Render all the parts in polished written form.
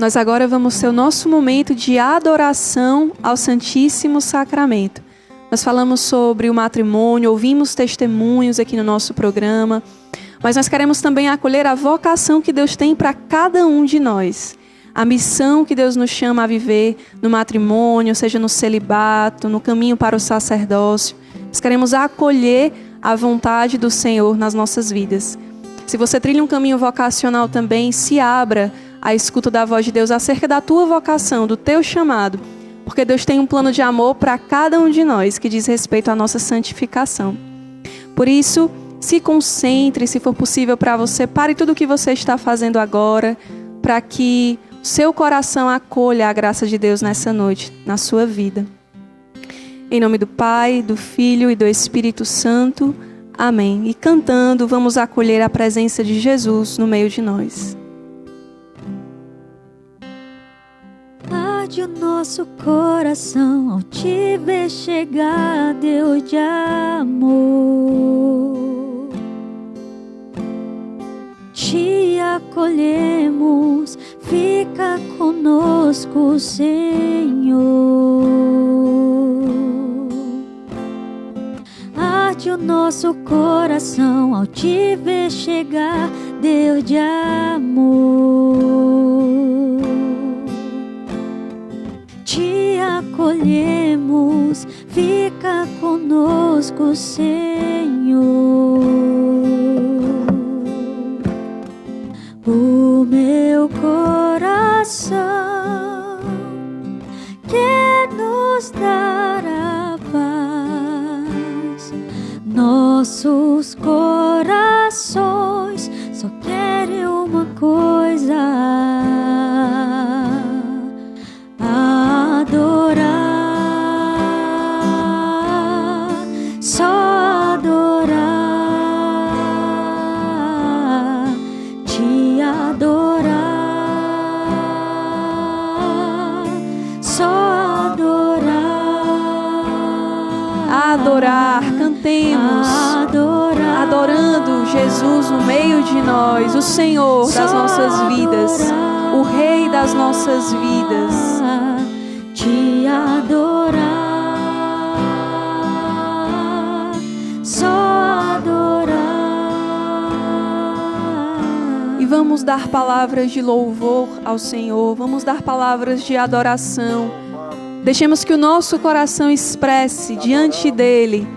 Nós agora vamos ter o nosso momento de adoração ao Santíssimo Sacramento. Nós falamos sobre o matrimônio, ouvimos testemunhos aqui no nosso programa, mas nós queremos também acolher a vocação que Deus tem para cada um de nós. A missão que Deus nos chama a viver no matrimônio, seja no celibato, no caminho para o sacerdócio. Nós queremos acolher a vontade do Senhor nas nossas vidas. Se você trilha um caminho vocacional também, se abra à escuta da voz de Deus acerca da tua vocação, do teu chamado. Porque Deus tem um plano de amor para cada um de nós que diz respeito à nossa santificação. Por isso, se concentre, se for possível para você, pare tudo o que você está fazendo agora, para que o seu coração acolha a graça de Deus nessa noite, na sua vida. Em nome do Pai, do Filho e do Espírito Santo. Amém. E cantando, vamos acolher a presença de Jesus no meio de nós. Arde o nosso coração ao te ver chegar, Deus de amor. Te acolhemos, fica conosco, Senhor. Arde o nosso coração ao te ver chegar, Deus de amor. Te acolhemos, fica conosco, Senhor. O meu coração quer nos dar a paz. Nossos corações só querem uma coisa: adorar, só adorar, te adorar, só adorar. Adorar, cantemos. Adorar, adorando Jesus no meio de nós, o Senhor das nossas vidas, o Rei das nossas vidas. Te adorar, só adorar. E vamos dar palavras de louvor ao Senhor, vamos dar palavras de adoração. Deixemos que o nosso coração expresse diante dele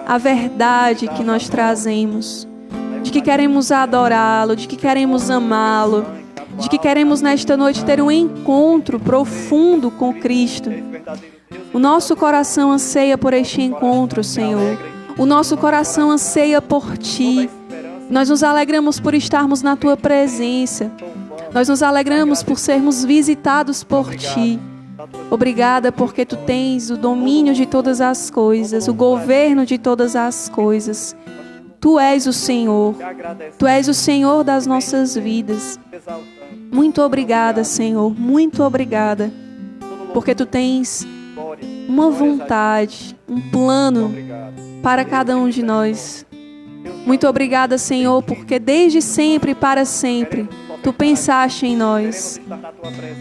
a verdade que nós trazemos, de que queremos adorá-lo, de que queremos amá-lo, de que queremos nesta noite ter um encontro profundo com Cristo. O nosso coração anseia por este encontro, Senhor. O nosso coração anseia por Ti. Nós nos alegramos por estarmos na Tua presença. Nós nos alegramos por sermos visitados por Ti. Obrigada porque Tu tens o domínio de todas as coisas, o governo de todas as coisas. Tu és o Senhor. Tu és o Senhor das nossas vidas. Muito obrigada, Senhor. Muito obrigada. Porque Tu tens uma vontade, um plano para cada um de nós. Muito obrigada, Senhor, porque desde sempre e para sempre Tu pensaste em nós.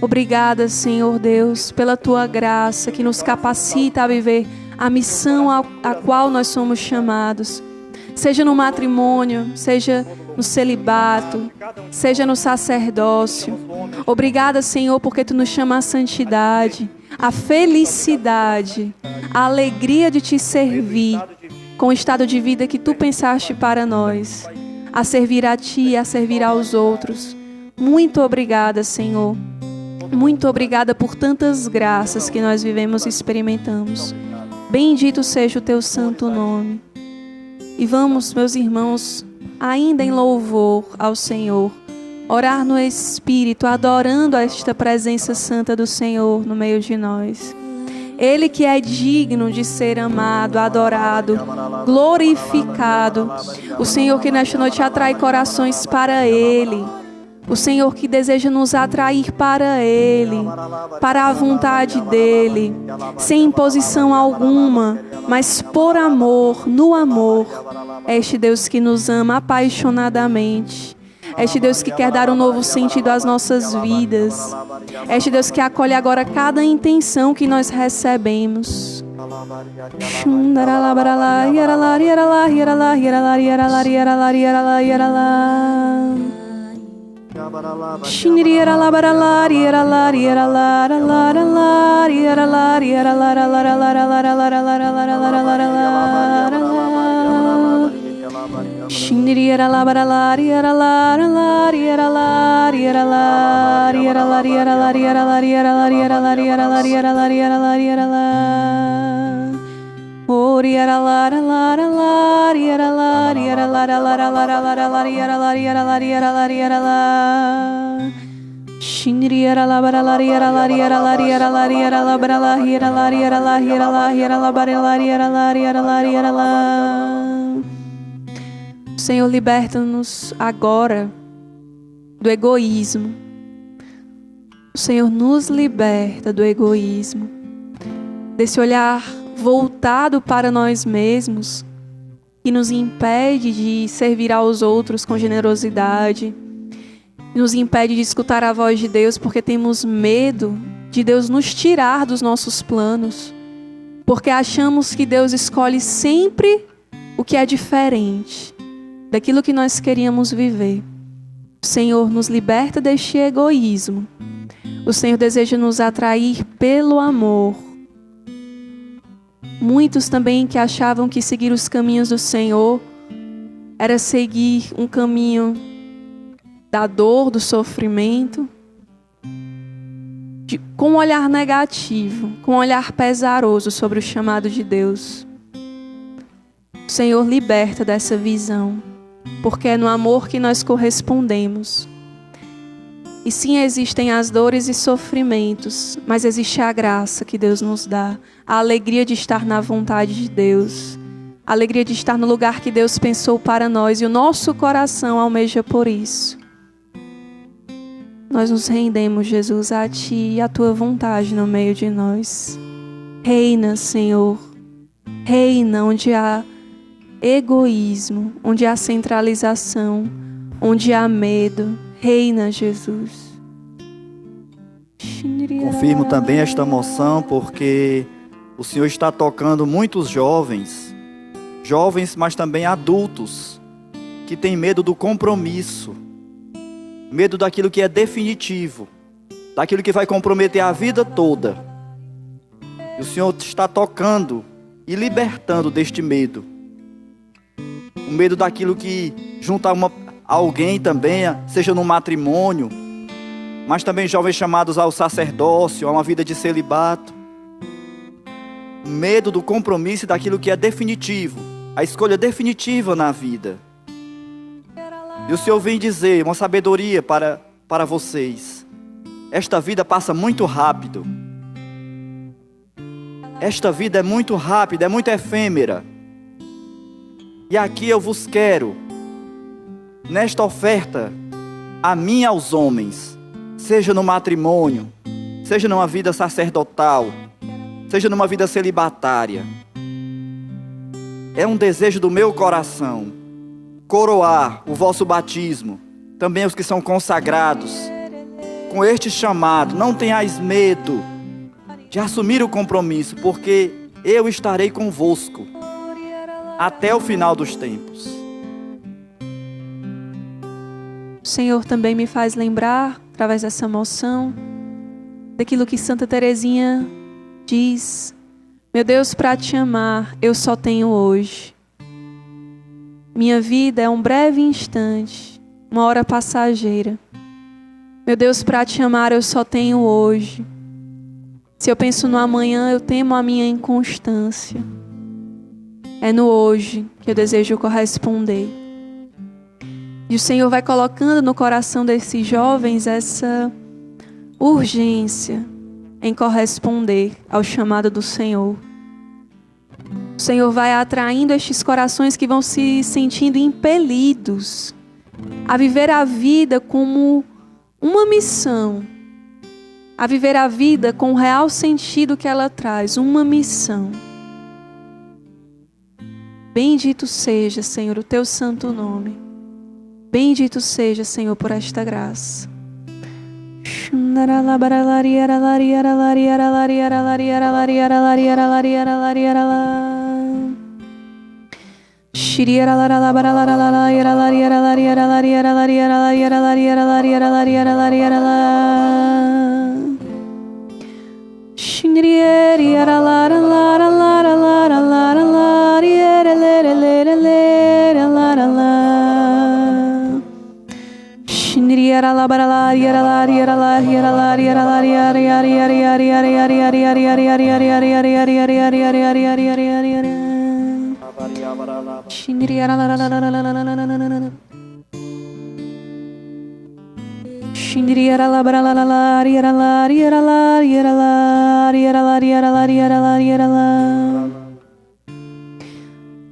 Obrigada, Senhor Deus, pela Tua graça que nos capacita a viver a missão a qual nós somos chamados. Seja no matrimônio, seja no celibato, seja no sacerdócio. Obrigada, Senhor, porque Tu nos chama à santidade, à felicidade, à alegria de Te servir com o estado de vida que Tu pensaste para nós, a servir a Ti, a servir aos outros. Muito obrigada, Senhor. Muito obrigada por tantas graças que nós vivemos e experimentamos. Bendito seja o Teu santo nome. E vamos, meus irmãos, ainda em louvor ao Senhor, orar no Espírito, adorando esta presença santa do Senhor no meio de nós. Ele que é digno de ser amado, adorado, glorificado. O Senhor que nesta noite atrai corações para Ele. O Senhor que deseja nos atrair para Ele, para a vontade dEle, sem imposição alguma, mas por amor, no amor. É este Deus que nos ama apaixonadamente. Este Deus que quer dar um novo sentido às nossas vidas. Este Deus que acolhe agora cada intenção que nós recebemos. Senhor, liberta-nos agora do egoísmo. O Senhor nos liberta do egoísmo, desse olhar voltado para nós mesmos, que nos impede de servir aos outros com generosidade, nos impede de escutar a voz de Deus porque temos medo de Deus nos tirar dos nossos planos, porque achamos que Deus escolhe sempre o que é diferente daquilo que nós queríamos viver. O Senhor nos liberta deste egoísmo. O Senhor deseja nos atrair pelo amor. Muitos também que achavam que seguir os caminhos do Senhor era seguir um caminho da dor, do sofrimento, com um olhar negativo, com um olhar pesaroso sobre o chamado de Deus. O Senhor liberta dessa visão, porque é no amor que nós correspondemos. E sim, existem as dores e sofrimentos, mas existe a graça que Deus nos dá, a alegria de estar na vontade de Deus, a alegria de estar no lugar que Deus pensou para nós, e o nosso coração almeja por isso. Nós nos rendemos, Jesus, a Ti e a Tua vontade no meio de nós. Reina, Senhor, reina onde há egoísmo, onde há centralização, onde há medo. Reina, Jesus. Confirmo também esta moção porque o Senhor está tocando muitos jovens, mas também adultos, que têm medo do compromisso, medo daquilo que é definitivo, daquilo que vai comprometer a vida toda. E o Senhor está tocando e libertando deste medo. O medo daquilo que junta alguém também, seja no matrimônio, mas também jovens chamados ao sacerdócio, a uma vida de celibato. Medo do compromisso e daquilo que é definitivo, a escolha definitiva na vida. E o Senhor vem dizer uma sabedoria para vocês. Esta vida passa muito rápido. Esta vida é muito rápida, é muito efêmera. E aqui eu vos quero, nesta oferta, a mim e aos homens, seja no matrimônio, seja numa vida sacerdotal, seja numa vida celibatária. É um desejo do meu coração coroar o vosso batismo, também os que são consagrados, com este chamado. Não tenhais medo de assumir o compromisso, porque eu estarei convosco até o final dos tempos. O Senhor também me faz lembrar, através dessa moção, daquilo que Santa Teresinha diz: meu Deus, para te amar, eu só tenho hoje. Minha vida é um breve instante, uma hora passageira. Meu Deus, para te amar, eu só tenho hoje. Se eu penso no amanhã, eu temo a minha inconstância. É no hoje que eu desejo corresponder. E o Senhor vai colocando no coração desses jovens essa urgência em corresponder ao chamado do Senhor. O Senhor vai atraindo estes corações que vão se sentindo impelidos a viver a vida como uma missão, a viver a vida com o real sentido que ela traz, uma missão. Bendito seja, Senhor, o teu santo nome. Bendito seja, Senhor, por esta graça.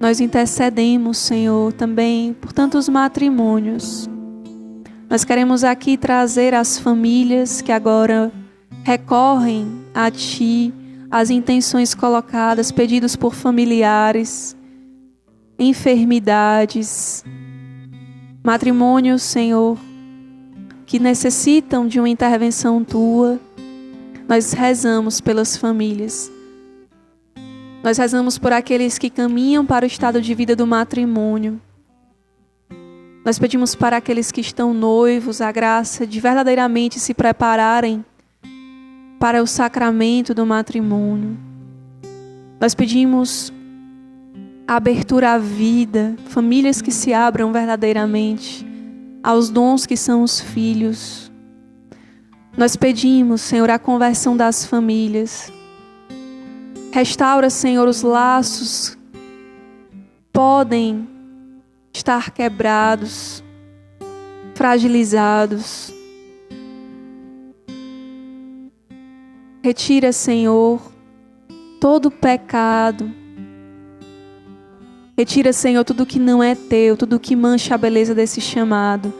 Nós intercedemos, Senhor, também por tantos matrimônios. Nós queremos aqui trazer as famílias que agora recorrem a Ti, as intenções colocadas, pedidos por familiares, enfermidades, matrimônios, Senhor, que necessitam de uma intervenção Tua. Nós rezamos pelas famílias. Nós rezamos por aqueles que caminham para o estado de vida do matrimônio. Nós pedimos para aqueles que estão noivos a graça de verdadeiramente se prepararem para o sacramento do matrimônio. Nós pedimos a abertura à vida, famílias que se abram verdadeiramente aos dons que são os filhos. Nós pedimos, Senhor, a conversão das famílias. Restaura, Senhor, os laços podem estar quebrados, fragilizados. Retira, Senhor, todo pecado. Retira, Senhor, tudo que não é Teu, tudo que mancha a beleza desse chamado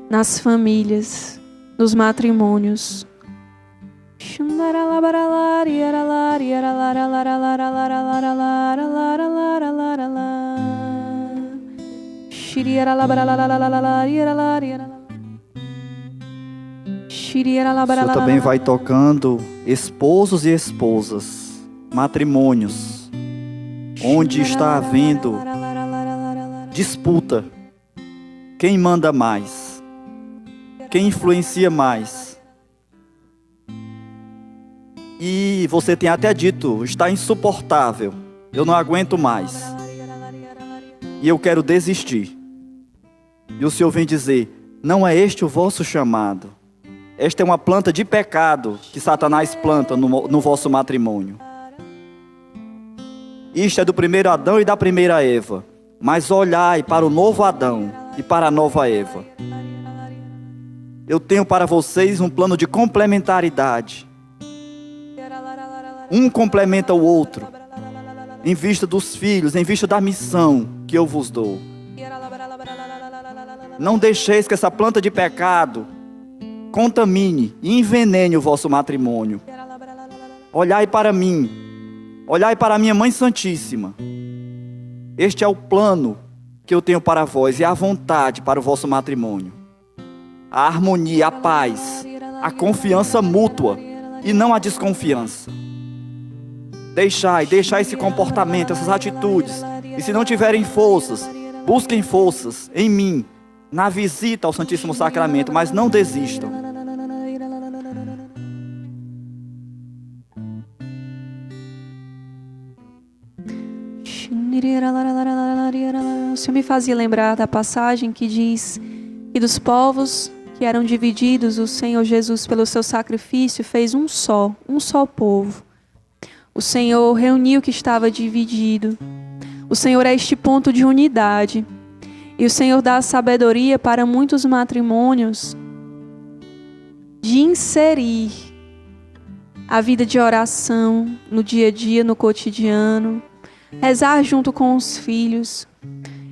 nas famílias, nos matrimônios. O Senhor também vai tocando esposos e esposas, matrimônios, onde está havendo disputa. Quem manda mais? Quem influencia mais? E você tem até dito, está insuportável, eu não aguento mais. E eu quero desistir. E o Senhor vem dizer, não é este o vosso chamado. Esta é uma planta de pecado que Satanás planta no vosso matrimônio. Isto é do primeiro Adão e da primeira Eva. Mas olhai para o novo Adão e para a nova Eva. Eu tenho para vocês um plano de complementaridade. Um complementa o outro, em vista dos filhos, em vista da missão que eu vos dou. Não deixeis que essa planta de pecado contamine e envenene o vosso matrimônio. Olhai para mim, olhai para a minha Mãe Santíssima. Este é o plano que eu tenho para vós e a vontade para o vosso matrimônio. A harmonia, a paz, a confiança mútua e não a desconfiança. Deixai esse comportamento, essas atitudes. E se não tiverem forças, busquem forças em mim, na visita ao Santíssimo Sacramento, mas não desistam. O Senhor me fazia lembrar da passagem que diz que dos povos que eram divididos, o Senhor Jesus, pelo seu sacrifício, fez um só povo. O Senhor reuniu o que estava dividido. O Senhor é este ponto de unidade. E o Senhor dá sabedoria para muitos matrimônios de inserir a vida de oração no dia a dia, no cotidiano. Rezar junto com os filhos.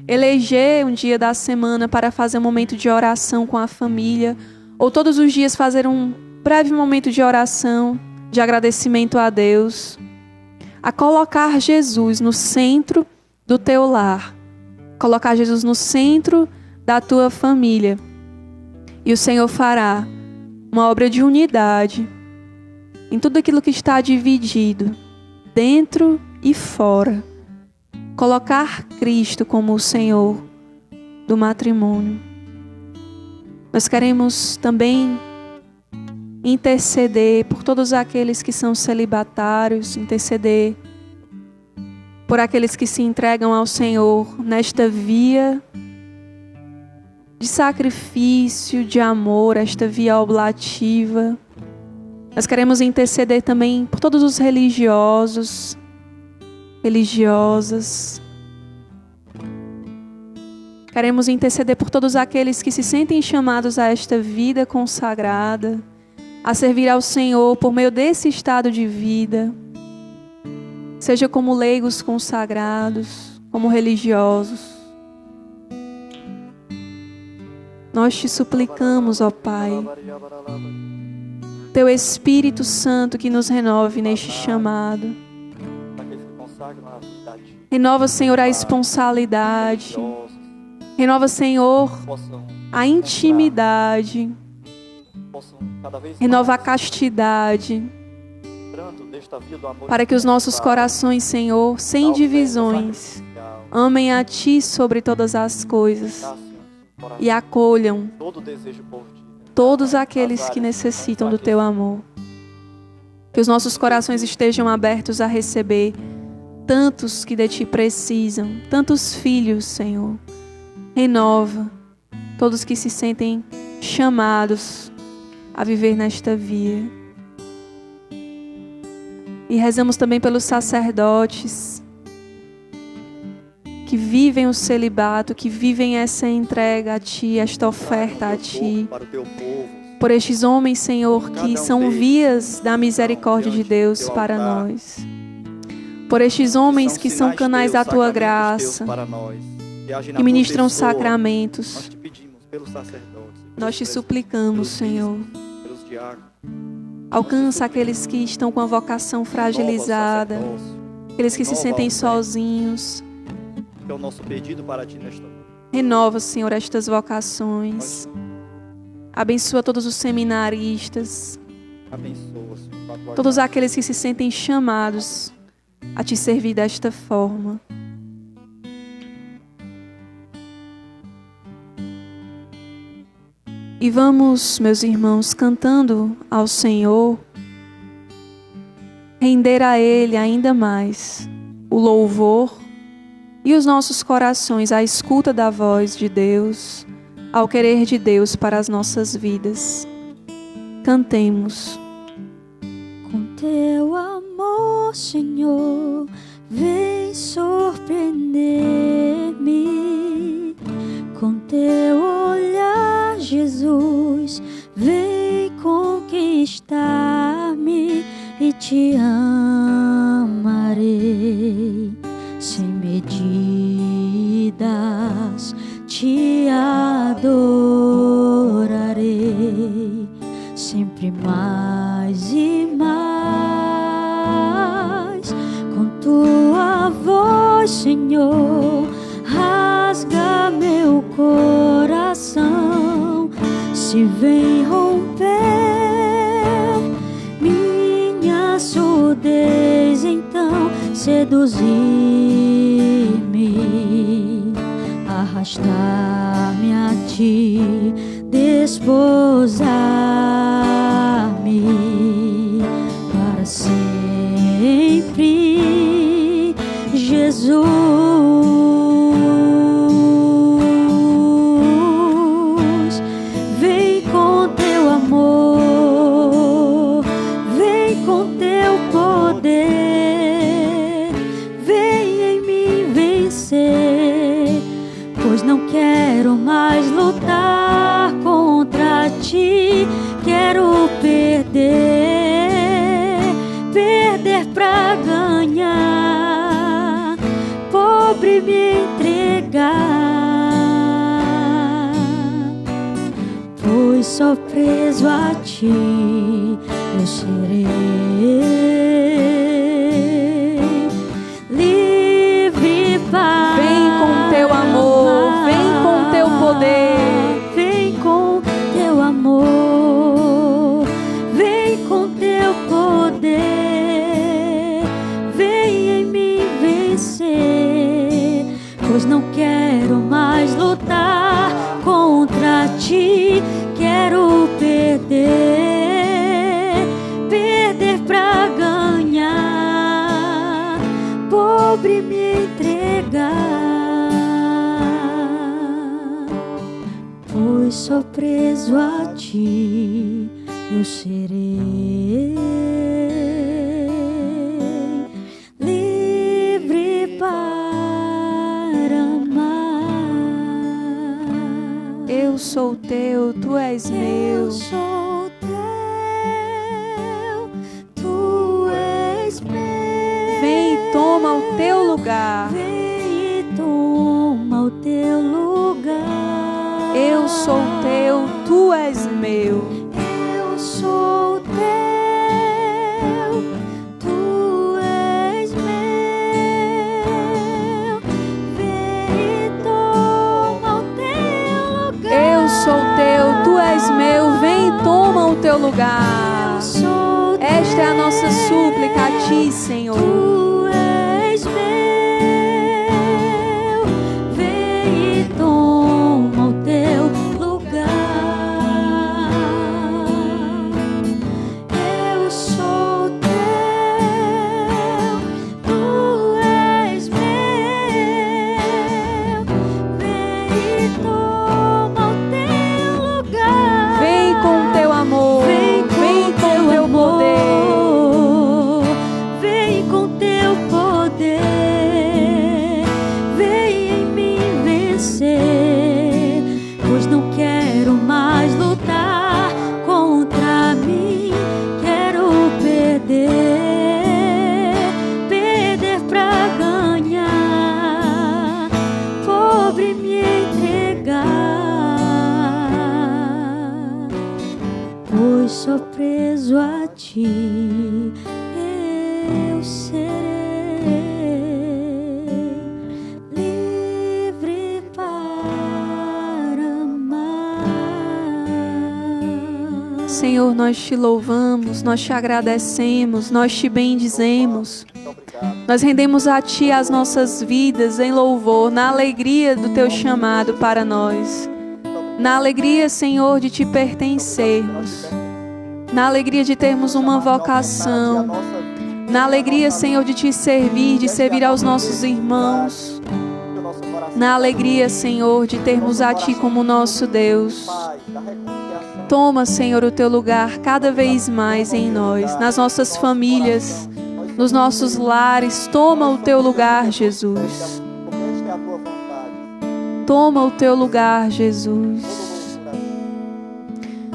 Eleger um dia da semana para fazer um momento de oração com a família. Ou todos os dias fazer um breve momento de oração, de agradecimento a Deus. A colocar Jesus no centro do teu lar. Colocar Jesus no centro da tua família. E o Senhor fará uma obra de unidade em tudo aquilo que está dividido, dentro e fora. Colocar Cristo como o Senhor do matrimônio. Nós queremos também interceder por todos aqueles que são celibatários, interceder por aqueles que se entregam ao Senhor nesta via de sacrifício, de amor, esta via oblativa. Nós queremos interceder também por todos os religiosos, religiosas. Queremos interceder por todos aqueles que se sentem chamados a esta vida consagrada, a servir ao Senhor por meio desse estado de vida, seja como leigos consagrados, como religiosos. Nós te suplicamos, ó Pai, Teu Espírito Santo que nos renove neste chamado. Renova, Senhor, a responsabilidade. Renova, Senhor, a intimidade. Renova a castidade. Para que os nossos corações, Senhor, sem divisões, amem a Ti sobre todas as coisas e acolham todos aqueles que necessitam do Teu amor. Que os nossos corações estejam abertos a receber tantos que de Ti precisam, tantos filhos, Senhor. Renova todos que se sentem chamados a viver nesta via. E rezamos também pelos sacerdotes que vivem o celibato, que vivem essa entrega a Ti, esta oferta a Ti. Por estes homens, Senhor, que são vias da misericórdia de Deus para nós. Por estes homens que são canais da Tua graça, que ministram sacramentos. Nós te suplicamos, Senhor. Alcança aqueles que estão com a vocação fragilizada, aqueles que se sentem sozinhos. É o nosso pedido para Ti nesta noite. Renova, Senhor, estas vocações. Abençoa todos os seminaristas. Abençoa, Senhor, todos aqueles que se sentem chamados a Te servir desta forma. E vamos, meus irmãos, cantando ao Senhor, render a Ele ainda mais o louvor e os nossos corações à escuta da voz de Deus, ao querer de Deus para as nossas vidas. Cantemos. Com Teu amor, Senhor, vem surpreender-me. Com Teu olhar, Jesus, vem conquistar-me e Te amarei sem medidas, Te adorarei sempre mais e mais. Com Tua voz, Senhor, rasga meu coração. Se vem romper minha surdez, então seduzir-me, arrastar-me a Ti, desposar-me para sempre, Jesus. Vem com Teu amor, vem com Teu poder, vem em mim vencer, pois não quero mais lutar contra Ti, quero perder pra ganhar, pobre me entregar, pois só preso a Ti eu serei livre para Vem com Teu amor, vem com Teu poder. não quero mais lutar contra ti. Quero perder pra ganhar, pobre me entregar, pois sou preso a ti, eu serei livre para amar. Eu sou teu, tu és meu. Eu sou teu, tu és meu. Vem e toma o teu lugar. Vem e toma o teu lugar. Eu sou teu, tu és meu. Eu sou teu, tu és meu. Vem e toma o teu lugar. Eu sou teu, tu és meu. Vem e toma o teu lugar. Eu sou Esta é a nossa súplica a ti, Senhor. Tu és meu, vem e toma o teu lugar. Eu sou teu, tu és meu, vem e toma o teu lugar. Vem com o teu amor. Vem com o teu poder. Vem com teu poder, vem em mim vencer, pois não quero mais lutar contra mim. Quero perder pra ganhar, pobre me entregar, pois sou preso a ti, eu serei livre para amar. Senhor, nós te louvamos, nós te agradecemos, nós te bendizemos. Nós rendemos a ti as nossas vidas em louvor, na alegria do teu chamado para nós. Na alegria, Senhor, de te pertencermos. Na alegria de termos uma vocação. Na alegria, Senhor, de te servir, de servir aos nossos irmãos. Na alegria, Senhor, de termos a ti como nosso Deus. Toma, Senhor, o teu lugar cada vez mais em nós, nas nossas famílias, nos nossos lares. Toma o teu lugar, Jesus. Toma o teu lugar, Jesus.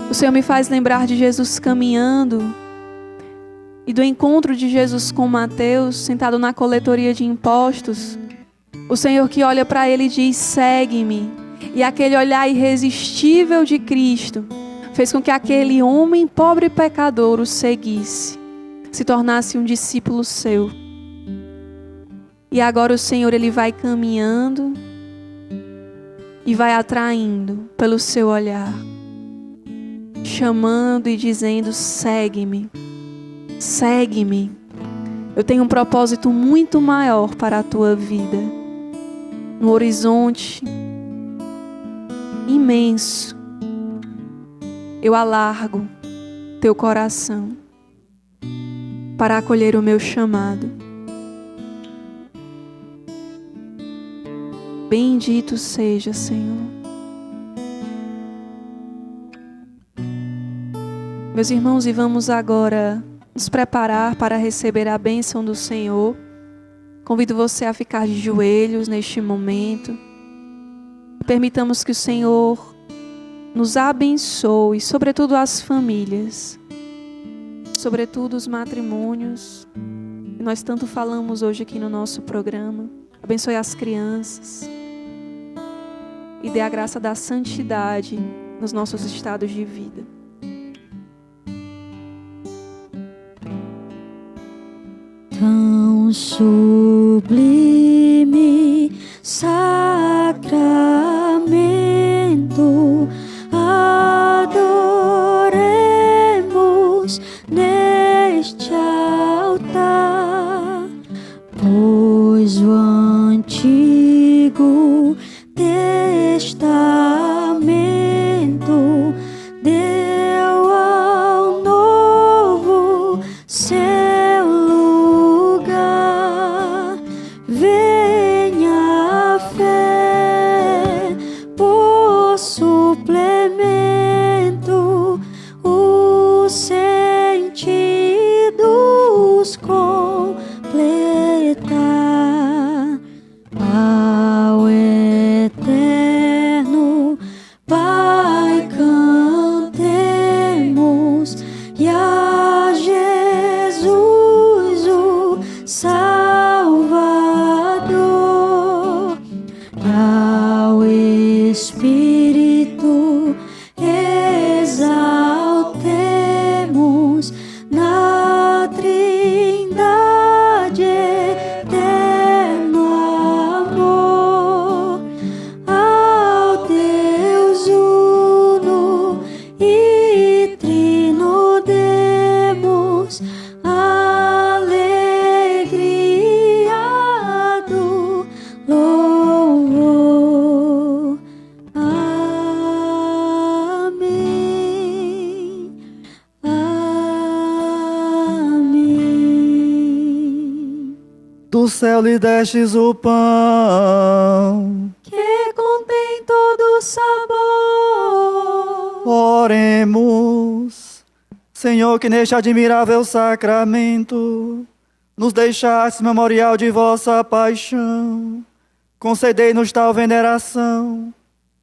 O Senhor me faz lembrar de Jesus caminhando e do encontro de Jesus com Mateus, sentado na coletoria de impostos. O Senhor que olha para ele e diz: segue-me. E aquele olhar irresistível de Cristo fez com que aquele homem pobre e pecador o seguisse, se tornasse um discípulo seu. E agora o Senhor, ele vai caminhando e vai atraindo pelo seu olhar, chamando e dizendo: segue-me, segue-me. Eu tenho um propósito muito maior para a tua vida, um horizonte imenso. Eu alargo teu coração para acolher o meu chamado. Bendito seja, Senhor. Meus irmãos, e vamos agora nos preparar para receber a bênção do Senhor. Convido você a ficar de joelhos neste momento. Permitamos que o Senhor nos abençoe, sobretudo as famílias, sobretudo os matrimônios, que nós tanto falamos hoje aqui no nosso programa. Abençoe as crianças e dê a graça da santidade nos nossos estados de vida. Tão sublime sacramento, adoremos neste altar, pois o antigo Novo Testamento, deu ao novo seu lugar. Venha a fé por suplemento, os sentidos completar. Ao eterno Pai cantemos, e a Jesus o Salvador, e ao Espírito exaltemos na Trindade eterno amor. Ao Deus uno e trino demos alegria do louvor. Amém. Amém. Do céu lhe destes o pão. Que contém todo sabor. Oremos. Senhor, que neste admirável sacramento nos deixaste memorial de vossa paixão, concedei-nos tal veneração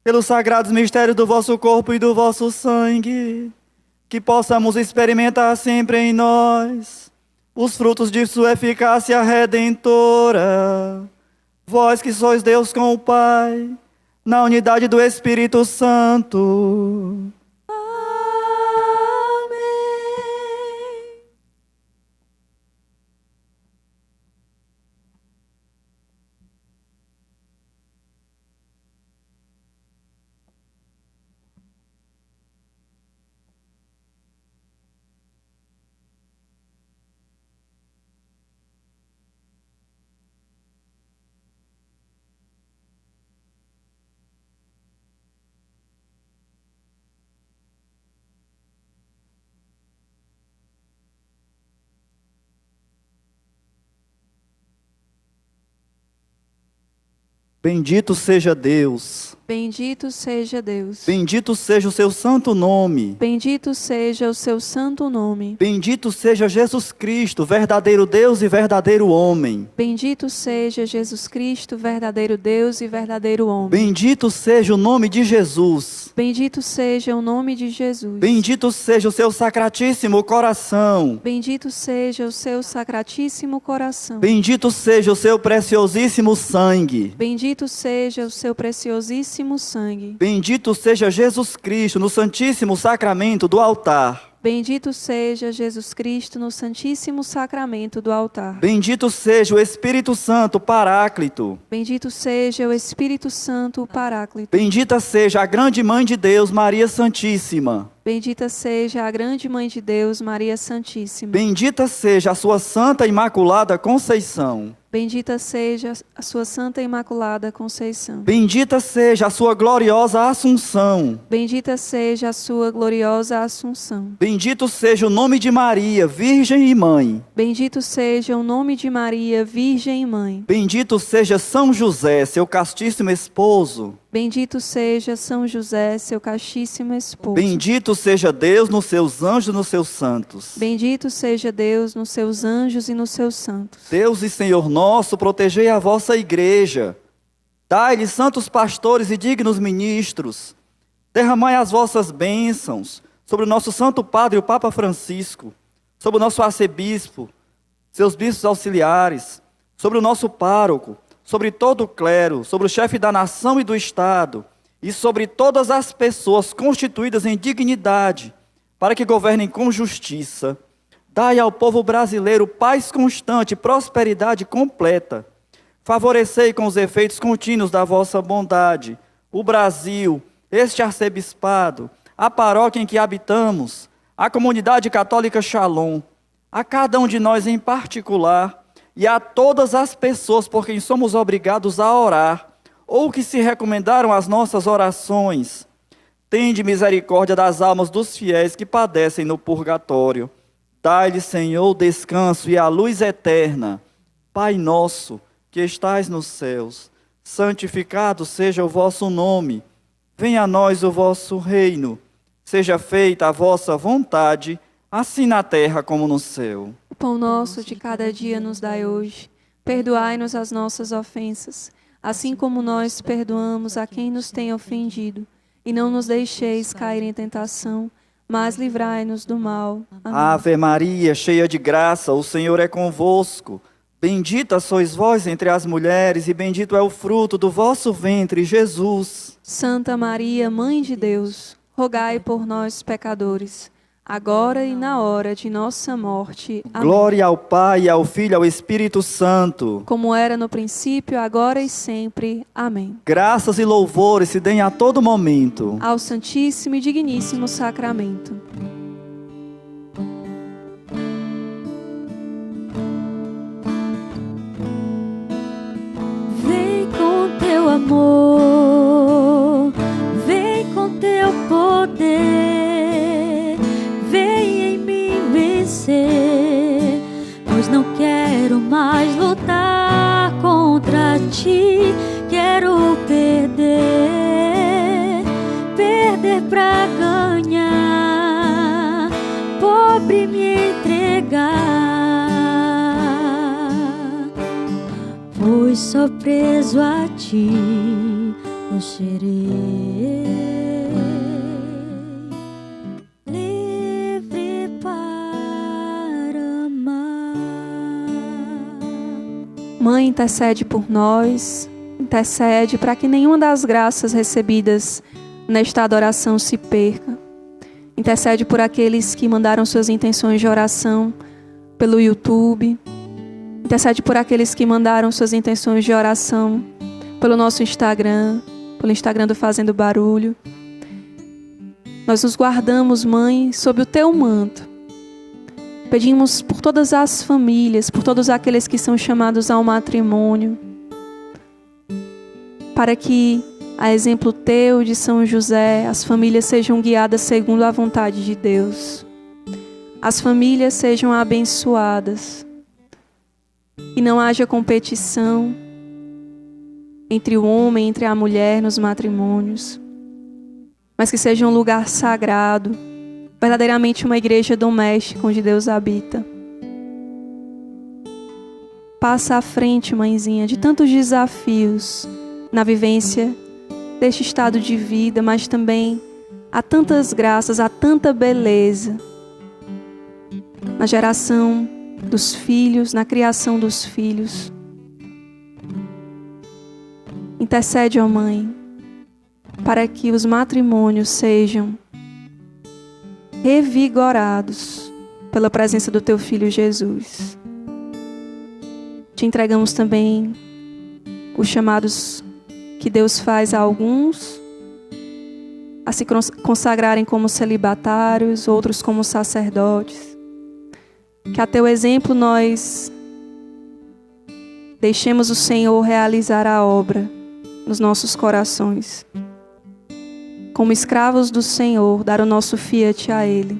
pelos sagrados mistérios do vosso corpo e do vosso sangue, que possamos experimentar sempre em nós os frutos de sua eficácia redentora. Vós que sois Deus com o Pai, na unidade do Espírito Santo. Amém. Bendito seja Deus. Bendito seja Deus. Bendito seja o seu santo nome. Bendito seja o seu santo nome. Bendito seja Jesus Cristo, verdadeiro Deus e verdadeiro homem. Bendito seja Jesus Cristo, verdadeiro Deus e verdadeiro homem. Bendito seja o nome de Jesus. Bendito seja o nome de Jesus. Bendito seja o seu sacratíssimo coração. Bendito seja o seu sacratíssimo coração. Bendito seja o seu preciosíssimo sangue. Bendito seja o seu preciosíssimo sangue. Bendito seja Jesus Cristo no santíssimo sacramento do altar. Bendito seja Jesus Cristo no santíssimo sacramento do altar. Bendito seja o Espírito Santo Paráclito. Bendito seja o Espírito Santo, o Paráclito. Bendita seja a grande Mãe de Deus, Maria Santíssima. Bendita seja a grande Mãe de Deus, Maria Santíssima. Bendita seja a sua Santa Imaculada Conceição. Bendita seja a sua Santa Imaculada Conceição. Bendita seja a sua gloriosa Assunção. Bendita seja a sua gloriosa Assunção. Bendito seja o nome de Maria, Virgem e Mãe. Bendito seja o nome de Maria, Virgem e Mãe. Bendito seja São José, seu castíssimo esposo. Bendito seja São José, seu castíssimo esposo. Bendito seja Deus nos seus anjos e nos seus santos. Bendito seja Deus nos seus anjos e nos seus santos. Deus e Senhor nosso, protegei a vossa igreja. Dai-lhe santos pastores e dignos ministros. Derramai as vossas bênçãos sobre o nosso Santo Padre, o Papa Francisco, sobre o nosso arcebispo, seus bispos auxiliares, sobre o nosso pároco, sobre todo o clero, sobre o chefe da nação e do Estado, e sobre todas as pessoas constituídas em dignidade, para que governem com justiça. Dai ao povo brasileiro paz constante, prosperidade completa. Favorecei com os efeitos contínuos da vossa bondade o Brasil, este arcebispado, a paróquia em que habitamos, a comunidade católica Shalom, a cada um de nós em particular, e a todas as pessoas por quem somos obrigados a orar, ou que se recomendaram às nossas orações. Tende misericórdia das almas dos fiéis que padecem no purgatório. Dai-lhe, Senhor, o descanso e a luz eterna. Pai nosso, que estais nos céus, santificado seja o vosso nome. Venha a nós o vosso reino. Seja feita a vossa vontade, assim na terra como no céu. O pão nosso de cada dia nos dai hoje. Perdoai-nos as nossas ofensas, assim como nós perdoamos a quem nos tem ofendido. E não nos deixeis cair em tentação, mas livrai-nos do mal. Amém. Ave Maria, cheia de graça, o Senhor é convosco. Bendita sois vós entre as mulheres, e bendito é o fruto do vosso ventre, Jesus. Santa Maria, Mãe de Deus, rogai por nós, pecadores, agora e na hora de nossa morte. Amém. Glória ao Pai, ao Filho e ao Espírito Santo. Como era no princípio, agora e sempre. Amém. Graças e louvores se deem a todo momento Ao Santíssimo e Digníssimo Sacramento. Vem com teu amor, vem com teu poder, vem em mim vencer, pois não quero mais lutar contra ti, quero perder pra ganhar, pobre me entregar. Pois só preso a ti eu serei livre para amar. Mãe, intercede por nós, intercede para que nenhuma das graças recebidas nesta adoração se perca. Intercede por aqueles que mandaram suas intenções de oração pelo YouTube. Intercede por aqueles que mandaram suas intenções de oração pelo nosso Instagram, pelo Instagram do Fazendo Barulho. Nós nos guardamos, Mãe, sob o teu manto. Pedimos por todas as famílias, por todos aqueles que são chamados ao matrimônio, para que, a exemplo teu de São José, as famílias sejam guiadas segundo a vontade de Deus. As famílias sejam abençoadas. E não haja competição entre o homem, entre a mulher nos matrimônios, mas que seja um lugar sagrado, verdadeiramente uma igreja doméstica onde Deus habita. Passa à frente, mãezinha, de tantos desafios na vivência deste estado de vida, mas também há tantas graças, há tanta beleza na geração dos filhos, na criação dos filhos. Intercede, ó Mãe, para que os matrimônios sejam revigorados pela presença do teu Filho Jesus. Te entregamos também os chamados que Deus faz a alguns a se consagrarem como celibatários, outros como sacerdotes. Que a teu exemplo nós deixemos o Senhor realizar a obra nos nossos corações. Como escravos do Senhor, dar o nosso fiat a Ele.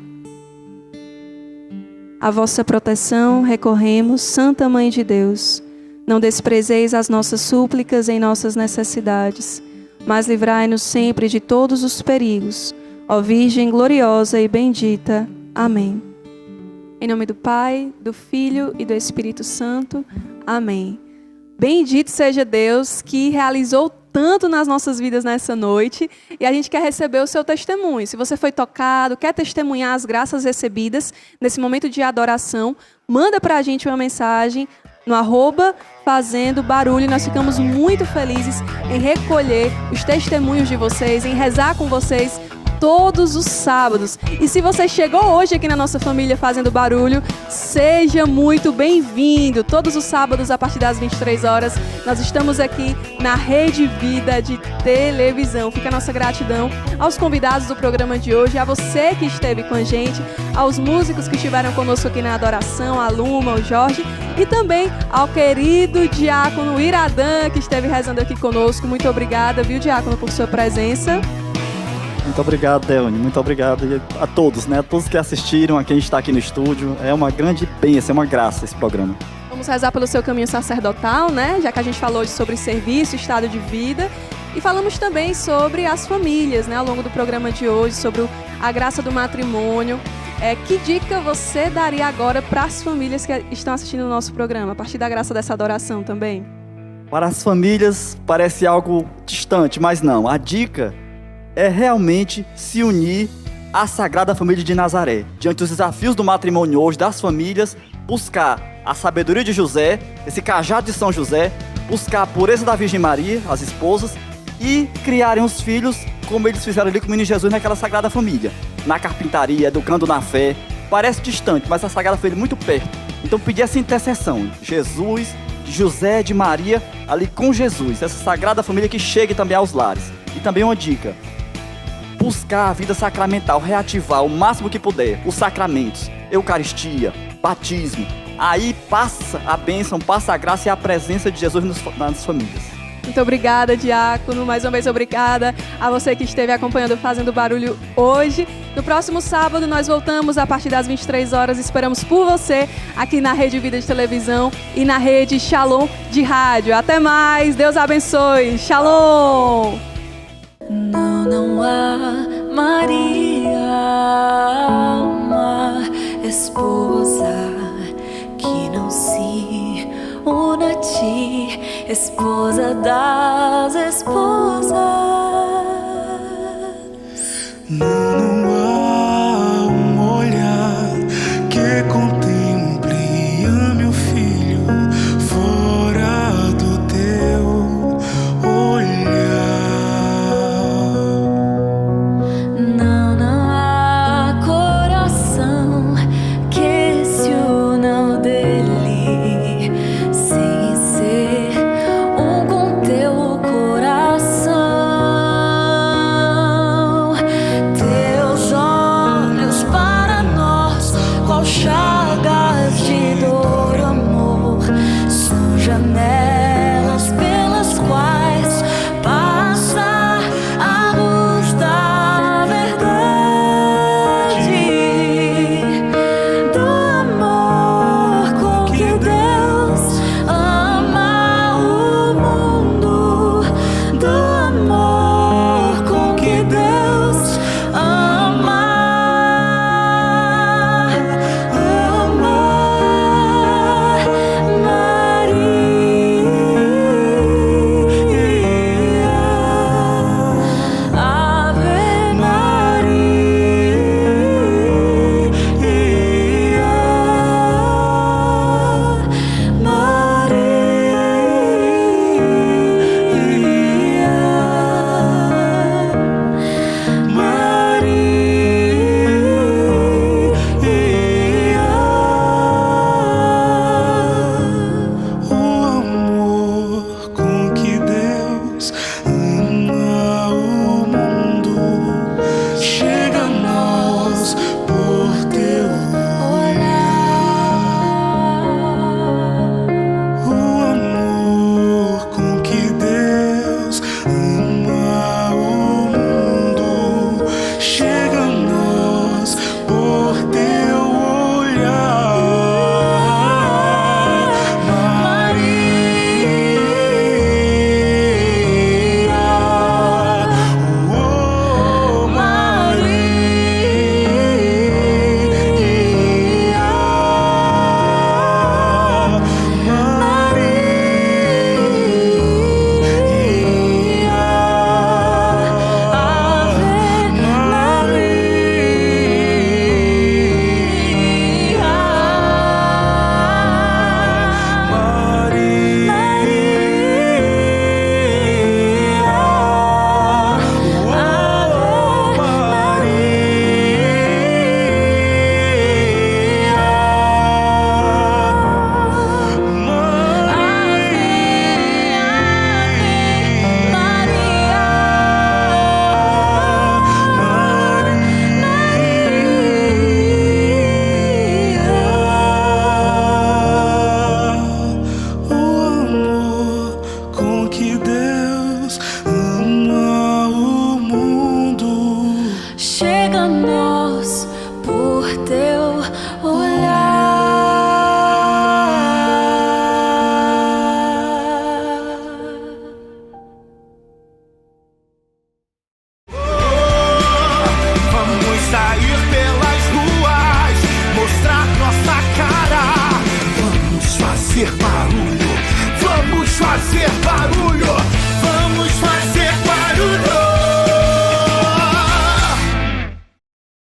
A vossa proteção recorremos, Santa Mãe de Deus. Não desprezeis as nossas súplicas em nossas necessidades, mas livrai-nos sempre de todos os perigos. Ó Virgem gloriosa e bendita. Amém. Em nome do Pai, do Filho e do Espírito Santo. Amém. Bendito seja Deus que realizou tanto nas nossas vidas nessa noite, e a gente quer receber o seu testemunho. Se você foi tocado, quer testemunhar as graças recebidas nesse momento de adoração, manda pra gente uma mensagem no @Fazendo Barulho. Nós ficamos muito felizes em recolher os testemunhos de vocês, em rezar com vocês todos os sábados. E se você chegou hoje aqui na nossa família fazendo barulho, seja muito bem-vindo. Todos os sábados, a partir das 23 horas, nós estamos aqui na Rede Vida de televisão. Fica a nossa gratidão aos convidados do programa de hoje, a você que esteve com a gente, aos músicos que estiveram conosco aqui na adoração, a Luma, o Jorge, e também ao querido diácono Iradã, que esteve rezando aqui conosco. Muito obrigada, viu, diácono, por sua presença. Muito obrigado, Deone. Muito obrigado a todos, né? A todos que assistiram, a quem está aqui no estúdio. É uma grande bênção, é uma graça esse programa. Vamos rezar pelo seu caminho sacerdotal, né? Já que a gente falou sobre serviço, estado de vida. E falamos também sobre as famílias, né? Ao longo do programa de hoje, sobre a graça do matrimônio. Que dica você daria agora para as famílias que estão assistindo o nosso programa, a partir da graça dessa adoração também? Para as famílias parece algo distante, mas não. A dica é realmente se unir à Sagrada Família de Nazaré. Diante dos desafios do matrimônio hoje, das famílias, buscar a sabedoria de José, esse cajado de São José, buscar a pureza da Virgem Maria, as esposas, e criarem os filhos como eles fizeram ali com o menino Jesus naquela Sagrada Família. Na carpintaria, educando na fé. Parece distante, mas a Sagrada Família é muito perto. Então pedir essa intercessão. Jesus, de José, de Maria, ali com Jesus. Essa Sagrada Família que chegue também aos lares. E também uma dica. Buscar a vida sacramental, reativar o máximo que puder os sacramentos, Eucaristia, batismo. Aí passa a bênção, passa a graça e a presença de Jesus nas famílias. Muito obrigada, diácono. Mais uma vez, obrigada a você que esteve acompanhando Fazendo Barulho hoje. No próximo sábado, nós voltamos a partir das 23 horas. Esperamos por você aqui na Rede Vida de Televisão e na Rede Shalom de Rádio. Até mais. Deus abençoe. Shalom. Não há Maria, uma esposa que não se una a ti, esposa das esposas.